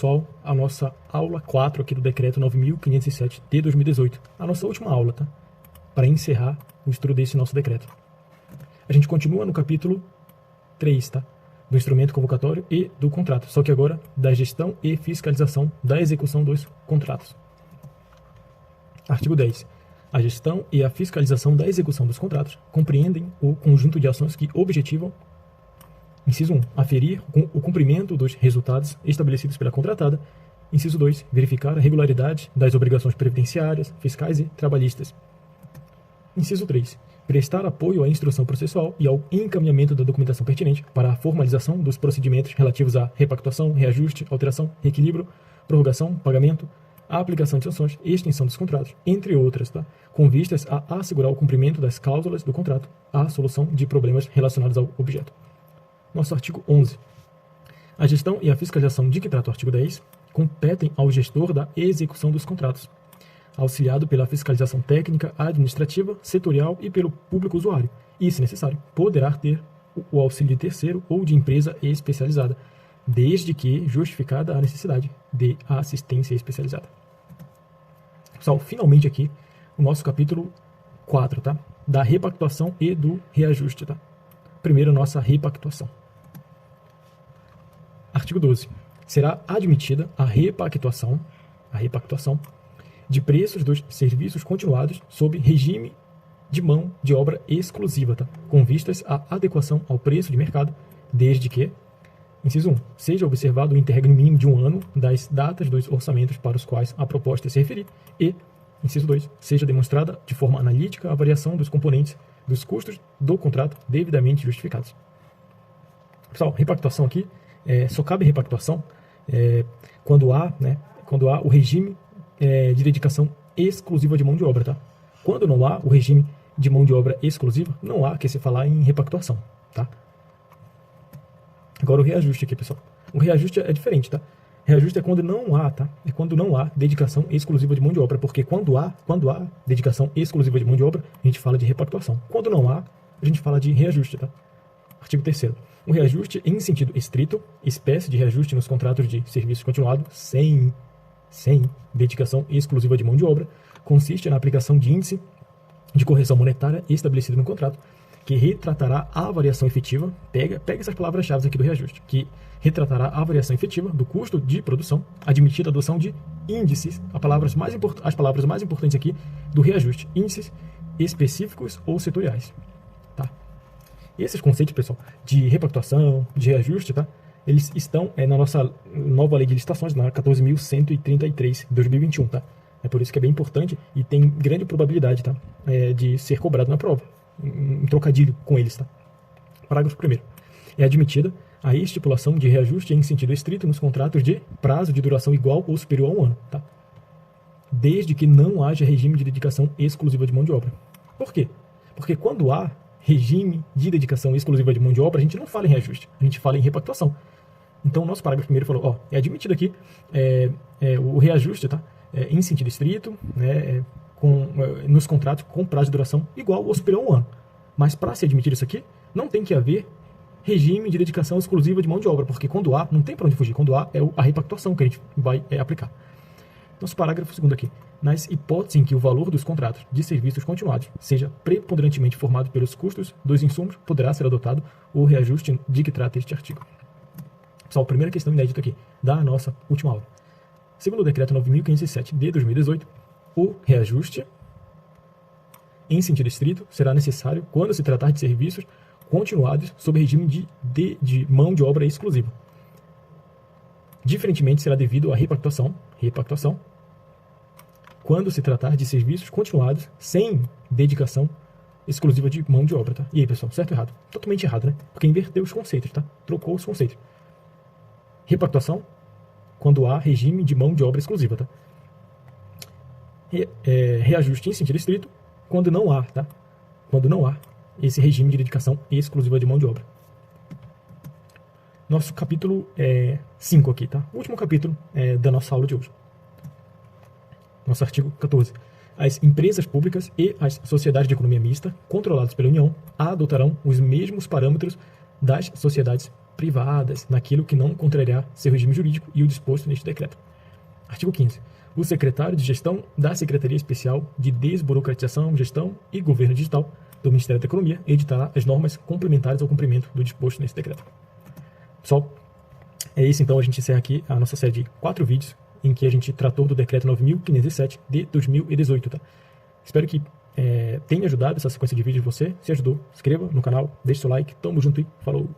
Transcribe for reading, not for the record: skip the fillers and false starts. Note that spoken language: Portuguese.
Pessoal, a nossa aula 4 aqui do Decreto 9.507 de 2018, a nossa última aula, tá? Para encerrar o estudo desse nosso decreto. A gente continua no capítulo 3, tá? Do instrumento convocatório e do contrato, só que agora da gestão e fiscalização da execução dos contratos. Artigo 10. A gestão e a fiscalização da execução dos contratos compreendem o conjunto de ações que objetivam: inciso 1, aferir o cumprimento dos resultados estabelecidos pela contratada. Inciso 2, verificar a regularidade das obrigações previdenciárias, fiscais e trabalhistas. Inciso 3, prestar apoio à instrução processual e ao encaminhamento da documentação pertinente para a formalização dos procedimentos relativos à repactuação, reajuste, alteração, reequilíbrio, prorrogação, pagamento, a aplicação de sanções e extinção dos contratos, entre outras, tá? Com vistas a assegurar o cumprimento das cláusulas do contrato, a solução de problemas relacionados ao objeto. Nosso artigo 11. A gestão e a fiscalização de que trata o artigo 10 competem ao gestor da execução dos contratos, auxiliado pela fiscalização técnica, administrativa, setorial e pelo público usuário, e, se necessário, poderá ter o auxílio de terceiro ou de empresa especializada, desde que justificada a necessidade de assistência especializada. Pessoal, finalmente aqui o nosso capítulo 4, tá? Da repactuação e do reajuste, tá? Primeiro, nossa repactuação. Artigo 12. Será admitida a repactuação de preços dos serviços continuados sob regime de mão de obra exclusiva, tá? Com vistas à adequação ao preço de mercado, desde que, inciso 1, seja observado o interregno mínimo de 1 ano das datas dos orçamentos para os quais a proposta se referir e, inciso 2, seja demonstrada de forma analítica a variação dos componentes dos custos do contrato devidamente justificados. Pessoal, repactuação aqui, só cabe repactuação quando há o regime de dedicação exclusiva de mão de obra, tá? Quando não há o regime de mão de obra exclusiva, não há que se falar em repactuação, tá? Agora o reajuste aqui, pessoal. O reajuste é diferente, tá? Reajuste é quando não há, tá? É quando não há dedicação exclusiva de mão de obra, porque quando há dedicação exclusiva de mão de obra, a gente fala de repactuação. Quando não há, a gente fala de reajuste, tá? Artigo 3º. O reajuste em sentido estrito, espécie de reajuste nos contratos de serviço continuado, sem dedicação exclusiva de mão de obra, consiste na aplicação de índice de correção monetária estabelecido no contrato, que retratará a variação efetiva, pega essas palavras-chave aqui do reajuste, que retratará a variação efetiva do custo de produção, admitida a adoção de índices, as palavras mais importantes aqui do reajuste, índices específicos ou setoriais, tá? E esses conceitos, pessoal, de repactuação, de reajuste, tá? Eles estão na nossa nova lei de licitações, na 14.133 de 2021, tá? É por isso que é bem importante e tem grande probabilidade, tá? De ser cobrado na prova, um trocadilho com eles, tá? Parágrafo 1º. É admitida a estipulação de reajuste em sentido estrito nos contratos de prazo de duração igual ou superior a 1 ano, tá? Desde que não haja regime de dedicação exclusiva de mão de obra. Por quê? Porque quando há regime de dedicação exclusiva de mão de obra, a gente não fala em reajuste, a gente fala em repactuação. Então, o nosso parágrafo 1º falou, é admitido aqui o reajuste, tá? Em sentido estrito, né, nos contratos com prazo de duração igual ou superior a 1 ano. Mas para se admitir isso aqui, não tem que haver regime de dedicação exclusiva de mão de obra, porque quando há, não tem para onde fugir, quando há é a repactuação que a gente vai aplicar. Nosso parágrafo 2º aqui. Nas hipóteses em que o valor dos contratos de serviços continuados seja preponderantemente formado pelos custos dos insumos, poderá ser adotado o reajuste de que trata este artigo. Pessoal, primeira questão inédita aqui, da nossa última aula. Segundo o Decreto 9.507 de 2018, o reajuste, em sentido estrito, será necessário quando se tratar de serviços continuados sob regime de mão de obra exclusiva. Diferentemente, será devido à repactuação, quando se tratar de serviços continuados sem dedicação exclusiva de mão de obra, tá? E aí, pessoal, certo ou errado? Totalmente errado, né? Porque inverteu os conceitos, tá? Trocou os conceitos. Repactuação, quando há regime de mão de obra exclusiva, tá? Reajuste em sentido estrito, quando não há, tá? Quando não há esse regime de dedicação exclusiva de mão de obra. Nosso capítulo 5 aqui, tá? O último capítulo da nossa aula de hoje. Nosso artigo 14. As empresas públicas e as sociedades de economia mista, controladas pela União, adotarão os mesmos parâmetros das sociedades privadas, naquilo que não contrariar seu regime jurídico e o disposto neste decreto. Artigo 15. O secretário de Gestão da Secretaria Especial de Desburocratização, Gestão e Governo Digital do Ministério da Economia editará as normas complementares ao cumprimento do disposto nesse decreto. Pessoal, é isso então, a gente encerra aqui a nossa série de 4 vídeos em que a gente tratou do decreto 9.507 de 2018, tá? Espero que tenha ajudado essa sequência de vídeos você. Se ajudou, inscreva no canal, deixe seu like, tamo junto e falou!